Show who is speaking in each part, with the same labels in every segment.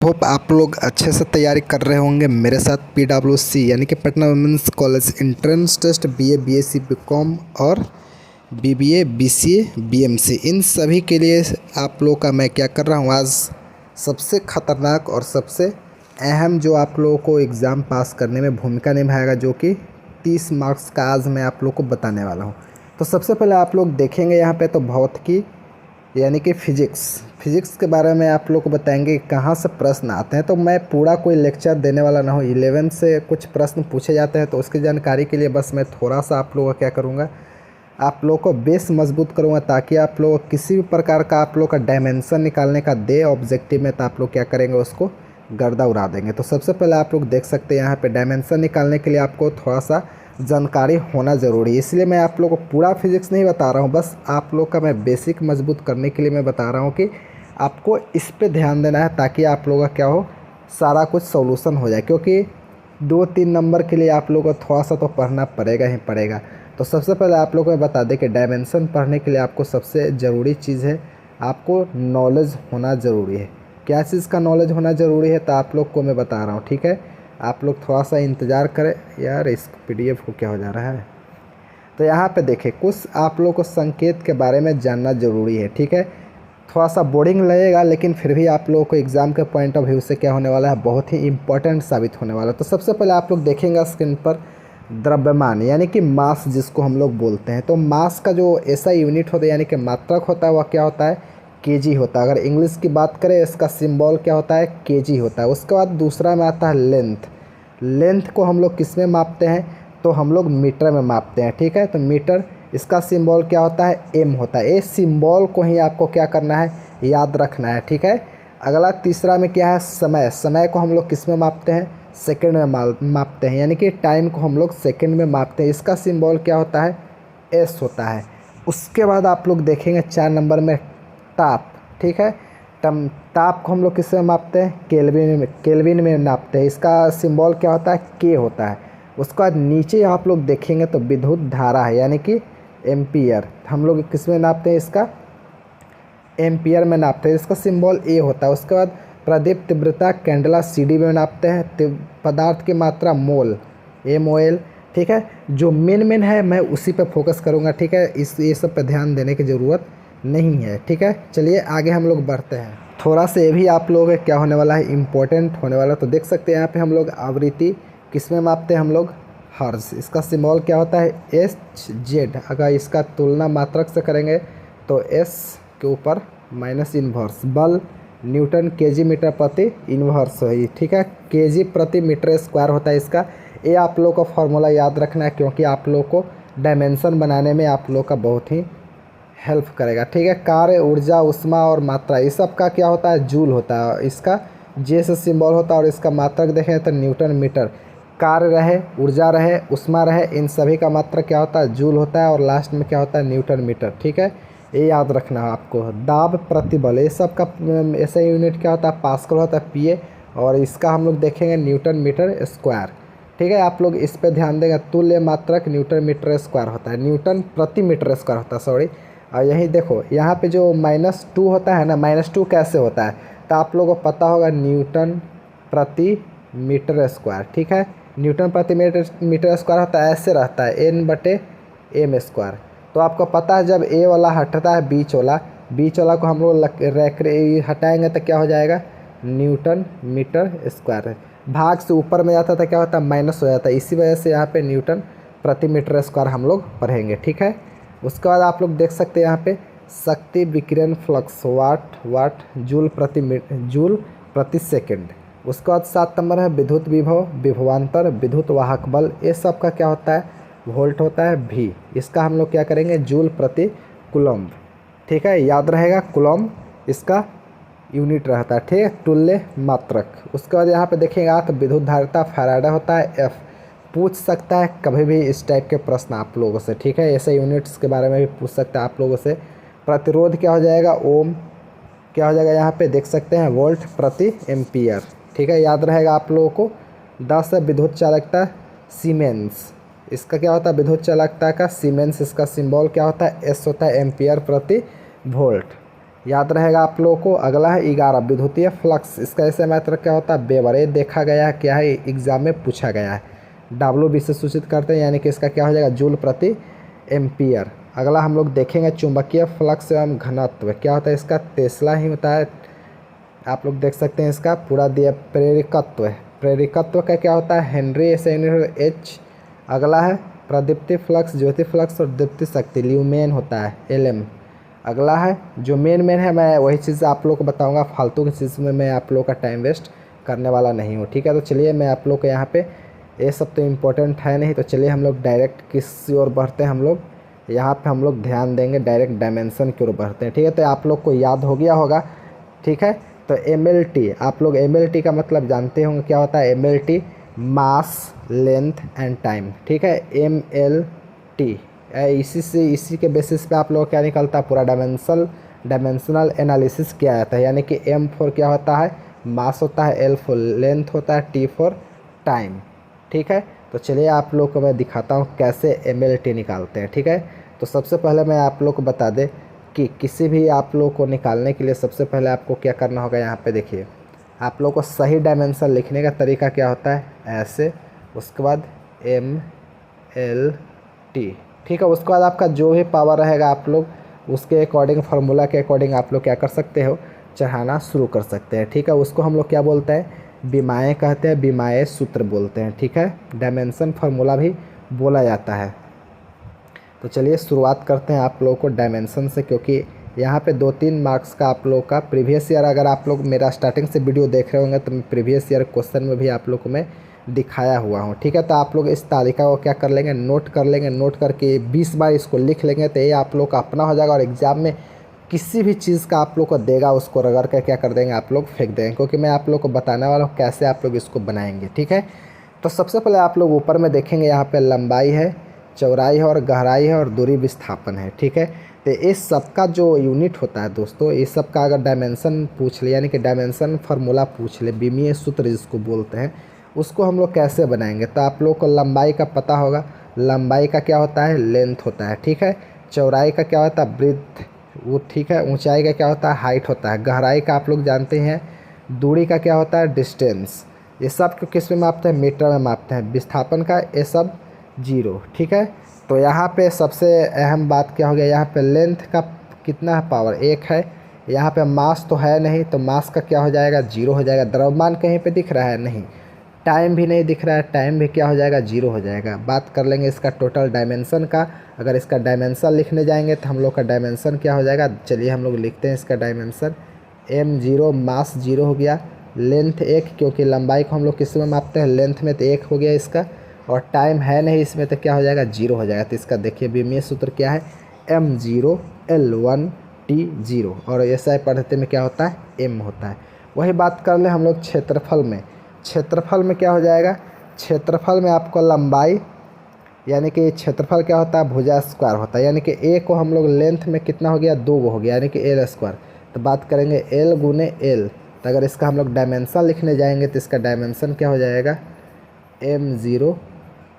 Speaker 1: Hope आप लोग अच्छे से तैयारी कर रहे होंगे मेरे साथ। PWC यानी कि Patna women's college entrance test BA BSc BCom और BBA BCA BMC इन सभी के लिए आप लोग का मैं क्या कर रहा हूँ, आज सबसे ख़तरनाक और सबसे अहम जो आप लोगों को एग्ज़ाम पास करने में भूमिका निभाएगा, जो कि 30 मार्क्स का आज मैं आप लोग को बताने वाला हूँ। तो सबसे पहले आप लोग देखेंगे यहाँ पे तो भौतिकी यानी कि फिज़िक्स के बारे में आप लोग को बताएंगे कहाँ से प्रश्न आते हैं। तो मैं पूरा कोई लेक्चर देने वाला ना हूँ। 11 से कुछ प्रश्न पूछे जाते हैं, तो उसकी जानकारी के लिए बस मैं थोड़ा सा आप लोगों का क्या करूँगा, आप लोगों को बेस मजबूत करूँगा, ताकि आप लोग किसी भी प्रकार का आप लोग का डायमेंशन निकालने का दे ऑब्जेक्टिव में, तो आप लोग क्या करेंगे, उसको गर्दा उड़ा देंगे। तो सबसे पहले आप लोग देख सकते हैं यहाँ पे डायमेंशन निकालने के लिए आपको थोड़ा सा जानकारी होना ज़रूरी है। इसलिए मैं आप लोगों को पूरा फिजिक्स नहीं बता रहा हूँ, बस आप लोग का मैं बेसिक मजबूत करने के लिए मैं बता रहा हूँ कि आपको इस पे ध्यान देना है, ताकि आप लोगों का क्या हो, सारा कुछ सॉल्यूशन हो जाए। क्योंकि 2-3 नंबर के लिए आप लोगों को थोड़ा सा तो पढ़ना पड़ेगा ही पड़ेगा। तो सबसे पहले आप लोगों को बता दें कि डायमेंशन पढ़ने के लिए आपको सबसे ज़रूरी चीज़ है, आपको नॉलेज होना ज़रूरी है। क्या चीज़ का नॉलेज होना ज़रूरी है, तो आप लोग को मैं बता रहा हूँ, ठीक है। आप लोग थोड़ा सा इंतज़ार करें। यार इस PDF को क्या हो जा रहा है। तो यहाँ पे देखें, कुछ आप लोग को संकेत के बारे में जानना ज़रूरी है, ठीक है। थोड़ा सा बोरिंग लगेगा, लेकिन फिर भी आप लोगों को एग्ज़ाम के पॉइंट ऑफ व्यू से क्या होने वाला है, बहुत ही इंपॉर्टेंट साबित होने वाला है। तो सबसे पहले आप लोग देखेंगे स्क्रीन पर द्रव्यमान यानी कि मास जिसको हम लोग बोलते हैं। तो मास का जो ऐसा यूनिट होता है यानी कि मात्रक होता है, वह क्या होता है, केजी होता है। अगर इंग्लिश की बात करें, इसका सिंबल क्या होता है, केजी होता है। उसके बाद दूसरा में आता है लेंथ को हम लोग किस में मापते हैं, तो हम लोग मीटर में मापते हैं, ठीक है। तो मीटर, इसका सिंबल क्या होता है, एम होता है। इस सिंबल को ही आपको क्या करना है, याद रखना है, ठीक है। अगला तीसरा में क्या है, समय को हम लोग किस में मापते हैं, सेकंड में मापते हैं, यानी कि टाइम को हम लोग सेकंड में मापते हैं। इसका सिंबल क्या होता है, एस होता है। उसके बाद आप लोग देखेंगे 4 नंबर में ताप, ठीक है। ताप को हम लोग किससे मापते हैं, केल्विन में नापते हैं। इसका सिंबल क्या होता है, के होता है। उसके बाद नीचे आप लोग देखेंगे तो विद्युत धारा है, यानी कि एम्पियर। हम लोग किस में नापते हैं, इसका एम्पियर में नापते हैं। इसका सिंबल ए होता है। उसके बाद प्रदीप तीव्रता कैंडला CD में नापते हैं। पदार्थ की मात्रा मोल, MOL, ठीक है। जो मेन है मैं उसी पे फोकस करूँगा, ठीक है। ये सब पे ध्यान देने की ज़रूरत नहीं है, ठीक है। चलिए आगे हम लोग बढ़ते हैं। थोड़ा सा ये भी आप लोग क्या होने वाला है, इम्पोर्टेंट होने वाला। तो देख सकते हैं यहाँ पे हम लोग आवृत्ति किस में मापते हैं, हम लोग हर्ट्ज। इसका सिंबल क्या होता है, HZ। अगर इसका तुलना मात्रक से करेंगे तो S के ऊपर माइनस इन्वर्स। बल न्यूटन केजी मीटर प्रति इन्वर्स है, ठीक है। केजी प्रति मीटर स्क्वायर होता है इसका। ये आप लोग का फॉर्मूला याद रखना है, क्योंकि आप लोग को डायमेंशन बनाने में आप लोग का बहुत ही हेल्प करेगा, ठीक है। कार्य, ऊर्जा, उष्मा और मात्रा, इस सब का क्या होता है, जूल होता है। इसका जे से सिंबल होता है, और इसका मात्रक देखें तो न्यूटन मीटर। कार्य रहे, ऊर्जा रहे, उष्मा रहे, इन सभी का मात्रक क्या होता है, जूल होता है। और लास्ट में क्या होता है, न्यूटन मीटर, ठीक है। ये याद रखना है आपको। दाब, प्रतिबल, ये सब का ऐसा यूनिट क्या होता है, पास्कल होता है, PA। और इसका हम लोग देखेंगे न्यूटन मीटर स्क्वायर, ठीक है। आप लोग इस पर ध्यान देंगे। तुल्य मात्रक न्यूटन मीटर स्क्वायर होता है, न्यूटन प्रति मीटर स्क्वायर होता है, सॉरी। और यही देखो यहाँ पे जो -2 होता है ना, -2 कैसे होता है, तो आप लोगों को पता होगा, न्यूटन प्रति मीटर स्क्वायर, ठीक है। न्यूटन प्रति मीटर स्क्वायर होता है, ऐसे रहता है, N/m²। तो आपको पता है, जब ए वाला हटता है, बीच वाला को हम लोग हटाएंगे तो क्या हो जाएगा, न्यूटन मीटर स्क्वायर। भाग से ऊपर में जाता था, क्या होता है, माइनस हो जाता है। इसी वजह से यहाँ पे न्यूटन प्रति मीटर स्क्वायर हम लोग पढ़ेंगे, ठीक है। उसके बाद आप लोग देख सकते हैं यहाँ पे शक्ति, विकिरण, फ्लक्स, वाट जूल प्रति सेकंड। उसके बाद 7 नंबर है विद्युत विभव, विभवांतर, विद्युत वाहक बल। ये सब का क्या होता है, वोल्ट होता है, V। इसका हम लोग क्या करेंगे, जूल प्रति कूलम्ब, ठीक है। याद रहेगा, कूलम्ब इसका यूनिट रहता है, ठीक है। तुल्य मात्रक। उसके बाद यहाँ पे देखेंगे आप, विद्युत धारिता फैराडे होता है, F। पूछ सकता है कभी भी इस टाइप के प्रश्न आप लोगों से, ठीक है। ऐसे यूनिट्स के बारे में भी पूछ सकता है आप लोगों से। प्रतिरोध क्या हो जाएगा, ओम। क्या हो जाएगा, यहाँ पे देख सकते हैं, वोल्ट प्रति एम्पियर, ठीक है। याद रहेगा आप लोगों को। 10 है विद्युत चालकता, सीमेंस। इसका क्या होता है, विद्युत चालकता का सीमेंस। इसका सिंबल क्या होता है, S होता है, एम्पियर प्रति वोल्ट। याद रहेगा आप लोगों को। अगला है 11 विद्युतीय फ्लक्स, इसका ऐसे मात्रा क्या होता है वेबर। ये देखा गया है क्या है एग्जाम में पूछा गया है। WB से सूचित करते हैं यानी कि इसका क्या हो जाएगा जूल प्रति एम्पियर। अगला हम लोग देखेंगे चुंबकीय फ्लक्स एवं घनत्व क्या होता है इसका टेस्ला ही होता है। आप लोग देख सकते हैं इसका पूरा दिया। प्रेरिकत्व, प्रेरिकत्व का क्या होता है हेनरी ऐसे H। अगला है प्रदीप्ति फ्लक्स, ज्योति फ्लक्स और दीप्ति शक्ति ल्यूमेन होता है LM। अगला है जो मेन है, मैं वही चीज़ आप लोग को बताऊंगा, फालतू की चीज़ में मैं आप लोग का टाइम वेस्ट करने वाला नहीं हूँ, ठीक है। तो चलिए मैं आप लोग को यहाँ पे, ये सब तो इम्पोर्टेंट है नहीं, तो चलिए हम लोग डायरेक्ट किस ओर बढ़ते हैं। हम लोग यहाँ पे हम लोग ध्यान देंगे डायरेक्ट डायमेंशन की ओर बढ़ते हैं, ठीक है। तो आप लोग को याद हो गया होगा, ठीक है। तो MLT, आप लोग MLT का मतलब जानते होंगे क्या होता है। MLT mass length and time, ठीक है। MLT इसी के बेसिस पे आप लोग क्या निकलता है पूरा डायमेंशनल एनालिसिस किया जाता है। यानी कि M फॉर क्या होता है मास होता है, L फॉर लेंथ होता है, T फॉर टाइम, ठीक है। तो चलिए आप लोग को मैं दिखाता हूँ कैसे MLT निकालते हैं, ठीक है। तो सबसे पहले मैं आप लोग को बता दें कि किसी भी आप लोग को निकालने के लिए सबसे पहले आपको क्या करना होगा। यहाँ पे देखिए आप लोग को सही डायमेंशन लिखने का तरीका क्या होता है ऐसे, उसके बाद MLT, ठीक है। उसके बाद आपका जो भी पावर रहेगा आप लोग उसके अकॉर्डिंग फार्मूला के अकॉर्डिंग आप लोग क्या कर सकते हो चढ़ाना शुरू कर सकते हैं, ठीक है। उसको हम लोग क्या बोलते हैं बीमाएँ कहते हैं, बीमाएँ सूत्र बोलते हैं, ठीक है। डायमेंशन फार्मूला भी बोला जाता है। तो चलिए शुरुआत करते हैं आप लोगों को डायमेंशन से, क्योंकि यहाँ पे 2-3 मार्क्स का आप लोग का प्रीवियस ईयर, अगर आप लोग मेरा स्टार्टिंग से वीडियो देख रहे होंगे तो मैं प्रीवियस ईयर क्वेश्चन में भी आप लोग को मैं दिखाया हुआ हूँ, ठीक है। तो आप लोग इस तालिका को क्या कर लेंगे नोट कर लेंगे, नोट करके 20 बार इसको लिख लेंगे, तो ये आप लोग का अपना हो जाएगा। और एग्ज़ाम में किसी भी चीज़ का आप लोग को देगा उसको रगड़ कर क्या कर देंगे आप लोग फेंक देंगे, क्योंकि मैं आप लोग को बताने वाला हूँ कैसे आप लोग इसको बनाएंगे, ठीक है। तो सबसे पहले आप लोग ऊपर में देखेंगे यहाँ पे लंबाई है, चौड़ाई है और गहराई है और दूरी विस्थापन है, ठीक है। तो इस सब का जो यूनिट होता है दोस्तों, इस सब का अगर डायमेंशन पूछ ले यानी कि डायमेंशन फार्मूला पूछ ले, बीमीय सूत्र जिसको बोलते हैं, उसको हम लोग कैसे बनाएंगे। तो आप लोग को लंबाई का पता होगा, लंबाई का क्या होता है लेंथ होता है, ठीक है। चौड़ाई का क्या होता है ब्रेड्थ, वो ठीक है। ऊंचाई का क्या होता है हाइट होता है। गहराई का आप लोग जानते हैं। दूरी का क्या होता है डिस्टेंस। ये सब को किस में मापते हैं मीटर में मापते हैं। विस्थापन का ये सब 0, ठीक है। तो यहाँ पे सबसे अहम बात क्या हो गया, यहाँ पे लेंथ का कितना है पावर 1 है। यहाँ पे मास तो है नहीं, तो मास का क्या हो जाएगा 0 हो जाएगा। द्रव्यमान कहीं पे दिख रहा है नहीं, टाइम भी नहीं दिख रहा है, टाइम भी क्या हो जाएगा 0 हो जाएगा। बात कर लेंगे इसका टोटल डायमेंशन का। अगर इसका डायमेंशन लिखने जाएंगे तो हम लोग का डायमेंशन क्या हो जाएगा, चलिए हम लोग लिखते हैं इसका डायमेंशन। M0 मास 0 हो गया, लेंथ 1 क्योंकि लंबाई को हम लोग किस में मापते हैं लेंथ में, तो 1 हो गया इसका। और टाइम है नहीं इसमें तो क्या हो जाएगा 0 हो जाएगा। तो इसका देखिए बीमीय सूत्र क्या है M0 L1 T0, और ऐसा पद्धति में क्या होता है M होता है। वही बात कर ले हम लोग क्षेत्रफल में। क्षेत्रफल में क्या हो जाएगा, क्षेत्रफल में आपको लंबाई यानी कि क्षेत्रफल क्या होता है भुजा स्क्वायर होता है। यानी कि A को हम लोग लेंथ में कितना हो गया 2 हो गया यानी कि L स्क्वायर। तो बात करेंगे L गुने L। तो अगर इसका हम लोग डायमेंशन लिखने जाएंगे तो इसका डायमेंशन क्या हो जाएगा M0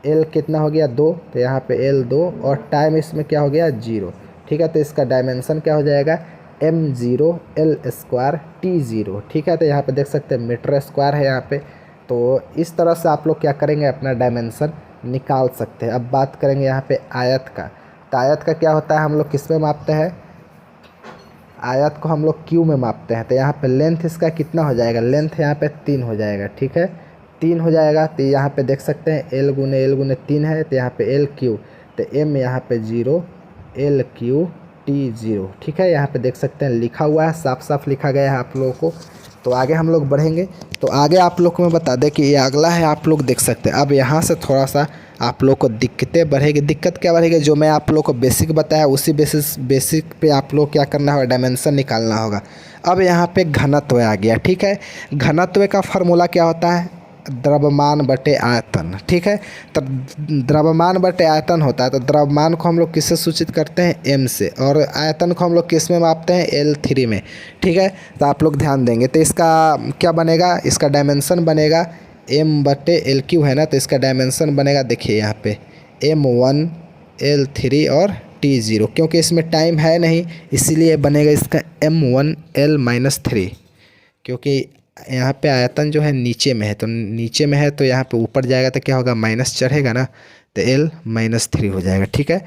Speaker 1: L कितना हो गया 2, तो यहाँ पे L 2 और टाइम इसमें क्या हो गया 0, ठीक है। तो इसका डायमेंशन क्या हो जाएगा M0 L स्क्वायर T0, ठीक है। तो यहाँ पे देख सकते हैं मीटर स्क्वायर है यहाँ पे। तो इस तरह से आप लोग क्या करेंगे अपना डायमेंशन निकाल सकते हैं। अब बात करेंगे यहाँ पे आयत का। तो आयत का क्या होता है हम लोग किस में मापते हैं, आयत को हम लोग क्यू में मापते हैं। तो यहाँ पे लेंथ इसका कितना हो जाएगा, लेंथ यहाँ पे 3 हो जाएगा, ठीक है 3 हो जाएगा। तो यहाँ पे देख सकते हैं L गुने 3 है, तो यहाँ पे L क्यू, तो M यहाँ पे 0 L क्यू T0, ठीक है। यहाँ पे देख सकते हैं लिखा हुआ है, साफ साफ लिखा गया है आप लोगों को। तो आगे हम लोग बढ़ेंगे, तो आगे आप लोग को मैं बता दें कि ये अगला है, आप लोग देख सकते हैं। अब यहाँ से थोड़ा सा आप लोग को दिक्कतें बढ़ेगी। दिक्कत क्या बढ़ेगी, जो मैं आप लोग को बेसिक बताया उसी बेसिक पे आप लोग क्या करना होगा डायमेंशन निकालना होगा। अब यहाँ पे घनत्व आ गया, ठीक है। घनत्व का फार्मूला क्या होता है द्रव्यमान बटे आयतन, ठीक है। तो द्रव्यमान बटे आयतन होता है। तो द्रव्यमान को हम लोग किससे सूचित करते हैं M से, और आयतन को हम लोग किस में मापते हैं L3 में, ठीक है। तो आप लोग ध्यान देंगे तो इसका क्या बनेगा, इसका डायमेंशन बनेगा M बटे LQ है ना। तो इसका डायमेंशन बनेगा देखिए यहाँ पे M1 L3 और T0, क्योंकि इसमें टाइम है नहीं इसीलिए बनेगा इसका M1L-3, क्योंकि यहाँ पे आयतन जो है नीचे में है, तो नीचे में है तो यहाँ पे ऊपर जाएगा तो क्या होगा, माइनस चढ़ेगा ना, तो L-3 हो जाएगा। ठीक है,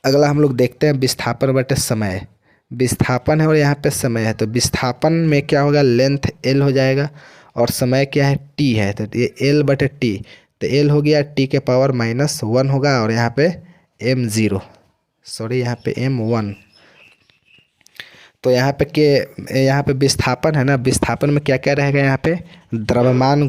Speaker 1: अगला हम लोग देखते हैं विस्थापन बटे समय। विस्थापन है और यहाँ पे समय है, तो विस्थापन में क्या होगा, लेंथ L हो जाएगा और समय क्या है, T है, तो ये L/T, तो L हो गया T के पावर -1 होगा और यहाँ पे M0, सॉरी यहाँ पे M1। तो यहाँ पे विस्थापन है ना, विस्थापन में क्या क्या रहेगा, यहाँ पे द्रव्यमान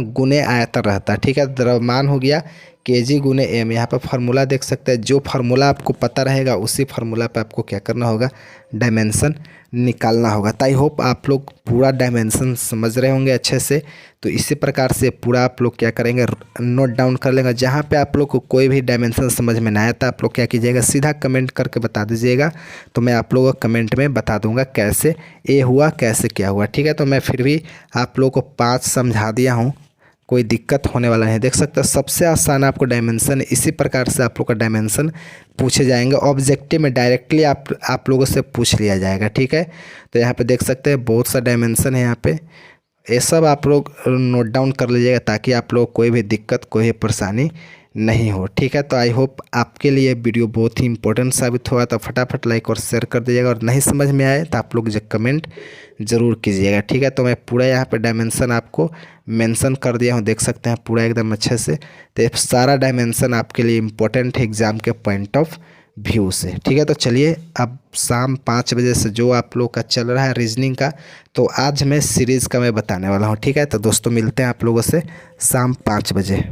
Speaker 1: गुने आयतन रहता है। ठीक है, द्रव्यमान हो गया kg/m। यहाँ पे फार्मूला देख सकते हैं, जो फार्मूला आपको पता रहेगा उसी फार्मूला पे आपको क्या करना होगा, डायमेंशन निकालना होगा। तो आई होप आप लोग पूरा डायमेंशन समझ रहे होंगे अच्छे से। तो इसी प्रकार से पूरा आप लोग क्या करेंगे, नोट डाउन कर लेंगे। जहाँ पे आप लोग को कोई भी डायमेंशन समझ में ना आया तो आप लोग क्या कीजिएगा, सीधा कमेंट करके बता दीजिएगा, तो मैं आप लोगों को कमेंट में बता दूंगा कैसे ये हुआ, कैसे क्या हुआ। ठीक है, तो मैं फिर भी आप लोगों को 5 समझा दिया हूँ, कोई दिक्कत होने वाला नहीं। देख सकते हैं सबसे आसान आपको डायमेंशन, इसी प्रकार से आप लोग का डायमेंशन पूछे जाएंगे ऑब्जेक्टिव में, डायरेक्टली आप लोगों से पूछ लिया जाएगा। ठीक है, तो यहाँ पे देख सकते हैं बहुत सा डायमेंशन है यहाँ पे, ये सब आप लोग नोट डाउन कर लीजिएगा ताकि आप लोग कोई भी दिक्कत, कोई भी परेशानी नहीं हो। ठीक है, तो आई होप आपके लिए वीडियो बहुत ही इंपॉर्टेंट साबित हुआ, तो फटाफट लाइक और शेयर कर दीजिएगा, और नहीं समझ में आए तो आप लोग जो कमेंट ज़रूर कीजिएगा। ठीक है, तो मैं पूरा यहाँ पे डायमेंशन आपको मेंशन कर दिया हूँ, देख सकते हैं पूरा एकदम अच्छे से। तो ये सारा डायमेंशन आपके लिए इम्पोर्टेंट है एग्ज़ाम के पॉइंट ऑफ व्यू से। ठीक है, तो चलिए अब शाम 5 बजे से जो आप लोग का चल रहा है रीजनिंग का, तो आज मैं सीरीज़ का मैं बताने वाला हूँ। ठीक है, तो दोस्तों मिलते हैं आप लोगों से शाम 5 बजे।